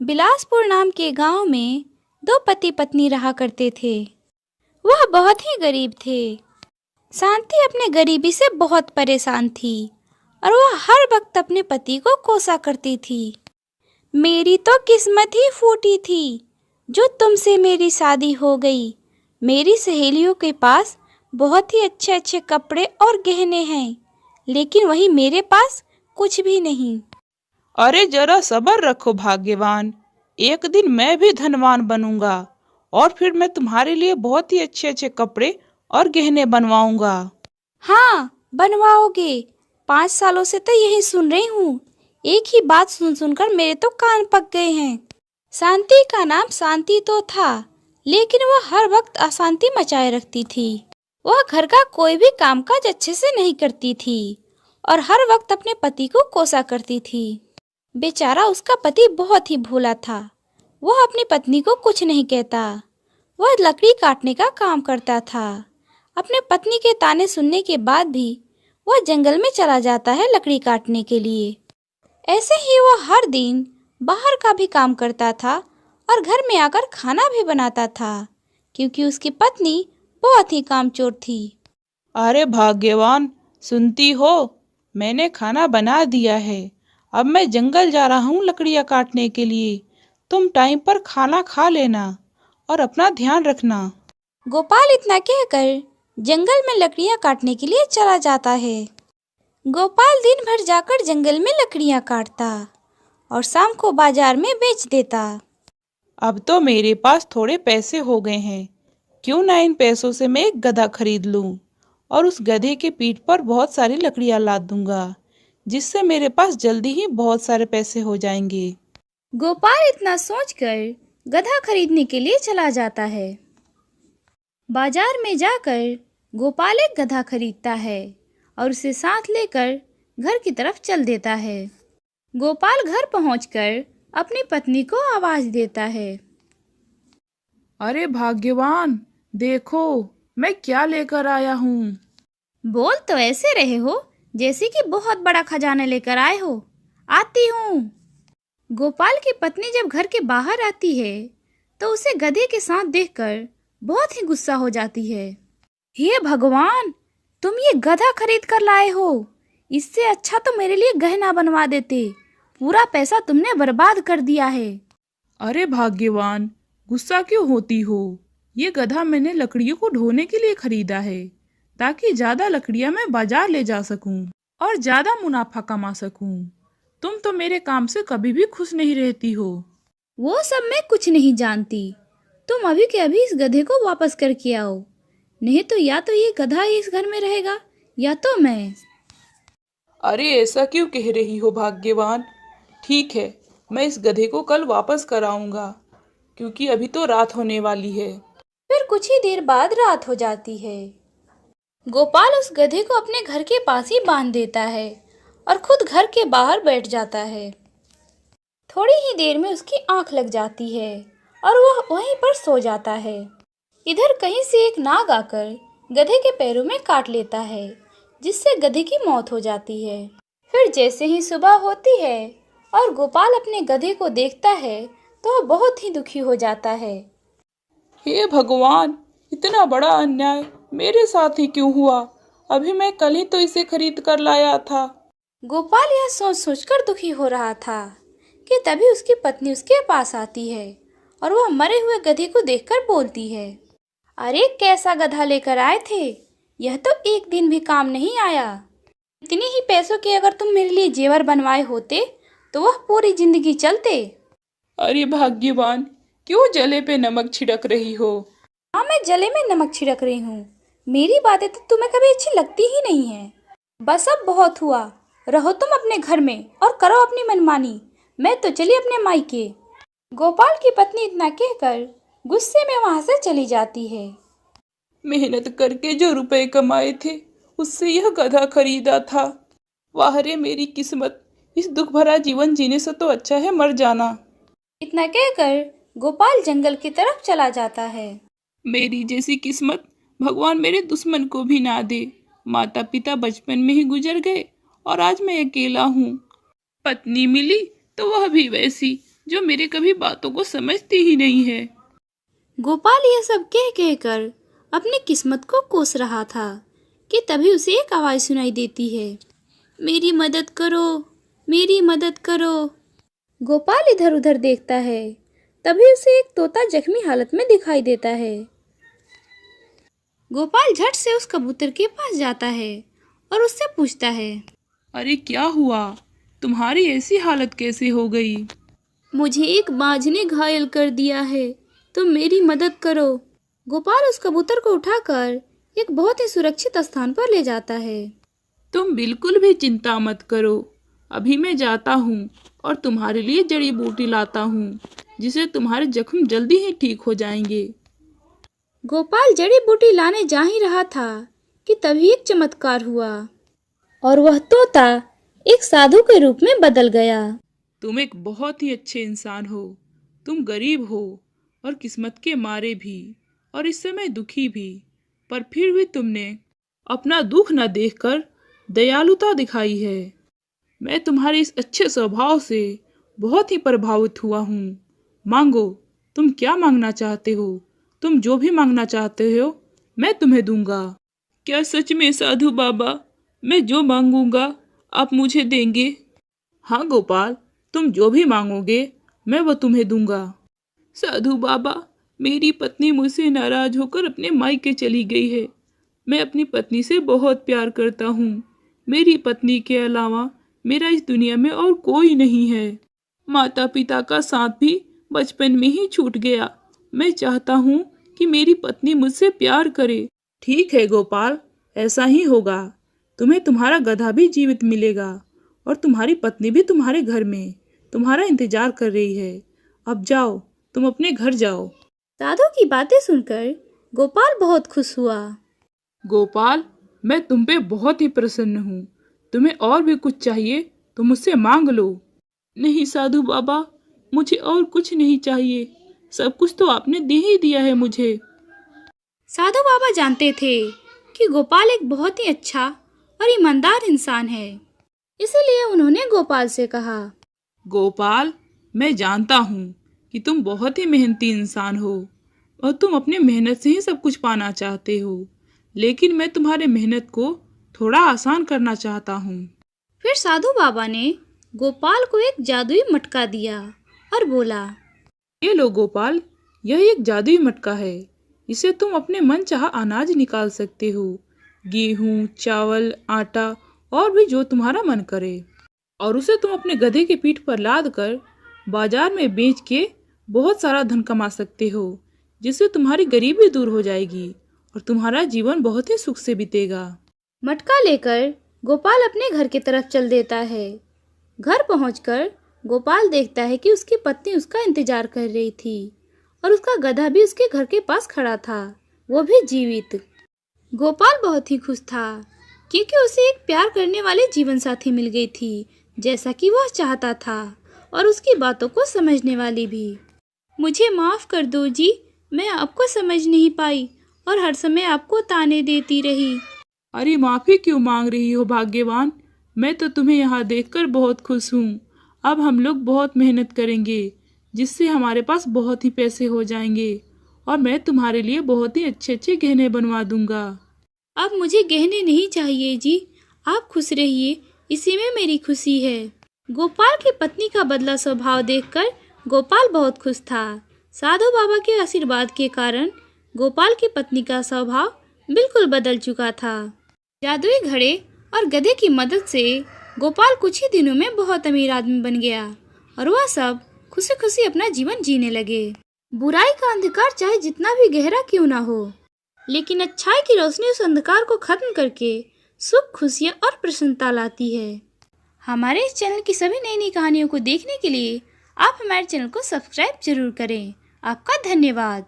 बिलासपुर नाम के गांव में दो पति पत्नी रहा करते थे। वह बहुत ही गरीब थे। शांति अपने गरीबी से बहुत परेशान थी और वह हर वक्त अपने पति को कोसा करती थी। मेरी तो किस्मत ही फूटी थी जो तुमसे मेरी शादी हो गई। मेरी सहेलियों के पास बहुत ही अच्छे अच्छे कपड़े और गहने हैं, लेकिन वही मेरे पास कुछ भी नहीं। अरे जरा सब्र रखो भाग्यवान, एक दिन मैं भी धनवान बनूंगा और फिर मैं तुम्हारे लिए बहुत ही अच्छे अच्छे कपड़े और गहने बनवाऊंगा। हाँ, बनवाओगे। 5 सालों से तो यही सुन रही हूँ। एक ही बात सुन सुनकर मेरे तो कान पक गए हैं। शांति का नाम शांति तो था, लेकिन वह हर वक्त अशांति मचाए रखती थी। वह घर का कोई भी कामकाज अच्छे से नहीं करती थी और हर वक्त अपने पति को कोसा करती थी। बेचारा उसका पति बहुत ही भोला था। वह अपनी पत्नी को कुछ नहीं कहता। वह लकड़ी काटने का काम करता था। अपने पत्नी के ताने सुनने के बाद भी वह जंगल में चला जाता है लकड़ी काटने के लिए। ऐसे ही वह हर दिन बाहर का भी काम करता था और घर में आकर खाना भी बनाता था, क्योंकि उसकी पत्नी बहुत ही कामचोर थी। अरे भाग्यवान, सुनती हो? मैंने खाना बना दिया है। अब मैं जंगल जा रहा हूँ लकड़ियाँ काटने के लिए। तुम टाइम पर खाना खा लेना और अपना ध्यान रखना। गोपाल इतना कहकर जंगल में लकड़ियाँ काटने के लिए चला जाता है। गोपाल दिन भर जाकर जंगल में लकड़ियाँ काटता और शाम को बाजार में बेच देता। अब तो मेरे पास थोड़े पैसे हो गए हैं, क्यों ना इन पैसों से मैं एक गधा खरीद लूं और उस गधे के पीठ पर बहुत सारी लकड़ियाँ लाद दूंगा, जिससे मेरे पास जल्दी ही बहुत सारे पैसे हो जाएंगे। गोपाल इतना सोचकर गधा खरीदने के लिए चला जाता है। बाजार में जाकर गोपाल एक गधा खरीदता है और उसे साथ लेकर घर की तरफ चल देता है। गोपाल घर पहुंचकर अपनी पत्नी को आवाज देता है। अरे भाग्यवान, देखो मैं क्या लेकर आया हूँ। बोल तो ऐसे रहे हो जैसे कि बहुत बड़ा खजाना लेकर आए हो। आती हूँ। गोपाल की पत्नी जब घर के बाहर आती है तो उसे गधे के साथ देखकर बहुत ही गुस्सा हो जाती है। हे भगवान, तुम ये गधा खरीद कर लाए हो। इससे अच्छा तो मेरे लिए गहना बनवा देते। पूरा पैसा तुमने बर्बाद कर दिया है। अरे भाग्यवान, गुस्सा क्यों होती हो? ये गधा मैंने लकड़ियों को ढोने के लिए खरीदा है, ताकि ज्यादा लकड़ियां मैं बाजार ले जा सकूं और ज्यादा मुनाफा कमा सकूं। तुम तो मेरे काम से कभी भी खुश नहीं रहती हो। वो सब मैं कुछ नहीं जानती। तुम अभी के अभी इस गधे को वापस करके आओ, नहीं तो या तो ये गधा इस घर में रहेगा या तो मैं। अरे ऐसा क्यों कह रही हो भाग्यवान? ठीक है, मैं इस गधे को कल वापस कराऊंगा, क्योंकि अभी तो रात होने वाली है। फिर कुछ ही देर बाद रात हो जाती है। गोपाल उस गधे को अपने घर के पास ही बांध देता है और खुद घर के बाहर बैठ जाता है। थोड़ी ही देर में उसकी आंख लग जाती है और वह वहीं पर सो जाता है। इधर कहीं से एक नाग आकर गधे के पैरों में काट लेता है, जिससे गधे की मौत हो जाती है। फिर जैसे ही सुबह होती है और गोपाल अपने गधे को देखता है तो वह बहुत ही दुखी हो जाता है। हे भगवान, इतना बड़ा अन्याय मेरे साथ ही क्यों हुआ? अभी मैं कल ही तो इसे खरीद कर लाया था। गोपाल यह सोच सोचकर दुखी हो रहा था कि तभी उसकी पत्नी उसके पास आती है और वह मरे हुए गधे को देखकर बोलती है, अरे कैसा गधा लेकर आए थे? यह तो एक दिन भी काम नहीं आया। इतने ही पैसों के अगर तुम मेरे लिए जेवर बनवाए होते तो वह पूरी जिंदगी चलते। अरे भाग्यवान, क्यों जले पे नमक छिड़क रही हो? हाँ, मैं जले में नमक छिड़क रही हूँ। मेरी बातें तो तुम्हें कभी अच्छी लगती ही नहीं है। बस अब बहुत हुआ। रहो तुम अपने घर में और करो अपनी मनमानी। मैं तो चली अपने मायके। गोपाल की पत्नी इतना कहकर गुस्से में वहां से चली जाती है। मेहनत करके जो रुपए कमाए थे उससे यह गधा खरीदा था। वाह रे मेरी किस्मत, इस दुख भरा जीवन जीने से तो अच्छा है मर जाना। इतना कहकर गोपाल जंगल की तरफ चला जाता है। मेरी जैसी किस्मत भगवान मेरे दुश्मन को भी ना दे। माता पिता बचपन में ही गुजर गए और आज मैं अकेला हूँ। पत्नी मिली तो वह भी वैसी जो मेरे कभी बातों को समझती ही नहीं है। गोपाल यह सब कह कहकर अपनी किस्मत को कोस रहा था कि तभी उसे एक आवाज सुनाई देती है, मेरी मदद करो, मेरी मदद करो। गोपाल इधर उधर देखता है, तभी उसे एक तोता जख्मी हालत में दिखाई देता है। गोपाल झट से उस कबूतर के पास जाता है और उससे पूछता है, अरे क्या हुआ, तुम्हारी ऐसी हालत कैसे हो गई? मुझे एक बाज ने घायल कर दिया है, तुम मेरी मदद करो। गोपाल उस कबूतर को उठाकर एक बहुत ही सुरक्षित स्थान पर ले जाता है। तुम बिल्कुल भी चिंता मत करो, अभी मैं जाता हूँ और तुम्हारे लिए जड़ी बूटी लाता हूँ, जिससे तुम्हारे जख्म जल्दी ही ठीक हो जाएंगे। गोपाल जड़ी बूटी लाने जा ही रहा था कि तभी एक चमत्कार हुआ और वह तोता एक साधु के रूप में बदल गया। तुम एक बहुत ही अच्छे इंसान हो, तुम गरीब हो और किस्मत के मारे भी और इस समय दुखी भी, पर फिर भी तुमने अपना दुख न देखकर दयालुता दिखाई है। मैं तुम्हारे इस अच्छे स्वभाव से बहुत ही प्रभावित हुआ हूँ। मांगो, तुम क्या मांगना चाहते हो? तुम जो भी मांगना चाहते हो मैं तुम्हें दूंगा। क्या सच में साधु बाबा, मैं जो मांगूंगा आप मुझे देंगे? हाँ गोपाल, तुम जो भी मांगोगे मैं वो तुम्हें दूंगा। साधु बाबा, मेरी पत्नी मुझसे नाराज होकर अपने मायके चली गई है। मैं अपनी पत्नी से बहुत प्यार करता हूँ। मेरी पत्नी के अलावा मेरा इस दुनिया में और कोई नहीं है। माता पिता का साथ भी बचपन में ही छूट गया। मैं चाहता हूँ कि मेरी पत्नी मुझसे प्यार करे। ठीक है गोपाल, ऐसा ही होगा। तुम्हें तुम्हारा गधा भी जीवित मिलेगा और तुम्हारी पत्नी भी तुम्हारे घर में तुम्हारा इंतजार कर रही है। अब जाओ, तुम अपने घर जाओ। साधु की बातें सुनकर गोपाल बहुत खुश हुआ। गोपाल, मैं तुम पे बहुत ही प्रसन्न हूँ। तुम्हें और भी कुछ चाहिए तो मुझसे मांग लो। नहीं साधु बाबा, मुझे और कुछ नहीं चाहिए, सब कुछ तो आपने दे ही दिया है मुझे। साधु बाबा जानते थे कि गोपाल एक बहुत ही अच्छा और ईमानदार इंसान है, इसलिए उन्होंने गोपाल से कहा, गोपाल, मैं जानता हूँ कि तुम बहुत ही मेहनती इंसान हो और तुम अपने मेहनत से ही सब कुछ पाना चाहते हो, लेकिन मैं तुम्हारे मेहनत को थोड़ा आसान करना चाहता हूँ। फिर साधु बाबा ने गोपाल को एक जादुई मटका दिया और बोला, ये लो गोपाल, यह एक जादुई मटका है। इसे तुम अपने मन चाहा अनाज निकाल सकते हो, गेहूँ, चावल, आटा और भी जो तुम्हारा मन करे, और उसे तुम अपने गधे की पीठ पर लाद कर बाजार में बेच के बहुत सारा धन कमा सकते हो, जिससे तुम्हारी गरीबी दूर हो जाएगी और तुम्हारा जीवन बहुत ही सुख से बीतेगा। मटका लेकर गोपाल अपने घर की तरफ चल देता है। घर पहुंचकर गोपाल देखता है कि उसकी पत्नी उसका इंतजार कर रही थी और उसका गधा भी उसके घर के पास खड़ा था, वो भी जीवित। गोपाल बहुत ही खुश था क्योंकि उसे एक प्यार करने वाले जीवन साथी मिल गई थी, जैसा कि वह चाहता था, और उसकी बातों को समझने वाली भी। मुझे माफ कर दो जी, मैं आपको समझ नहीं पाई और हर समय आपको ताने देती रही। अरे माफी क्यों मांग रही हो भाग्यवान, मैं तो तुम्हें यहाँ देखकर बहुत खुश हूँ। अब हम लोग बहुत मेहनत करेंगे, जिससे हमारे पास बहुत ही पैसे हो जाएंगे और मैं तुम्हारे लिए बहुत ही अच्छे अच्छे गहने बनवा दूंगा। अब मुझे गहने नहीं चाहिए जी, आप खुश रहिए, इसी में मेरी खुशी है। गोपाल की पत्नी का बदला स्वभाव देखकर गोपाल बहुत खुश था। साधु बाबा के आशीर्वाद के कारण गोपाल की पत्नी का स्वभाव बिल्कुल बदल चुका था। जादुई घड़े और गधे की मदद से गोपाल कुछ ही दिनों में बहुत अमीर आदमी बन गया और वह सब खुशी खुशी अपना जीवन जीने लगे। बुराई का अंधकार चाहे जितना भी गहरा क्यों ना हो, लेकिन अच्छाई की रोशनी उस अंधकार को खत्म करके सुख, खुशियाँ और प्रसन्नता लाती है। हमारे इस चैनल की सभी नई नई कहानियों को देखने के लिए आप हमारे चैनल को सब्सक्राइब जरूर करें। आपका धन्यवाद।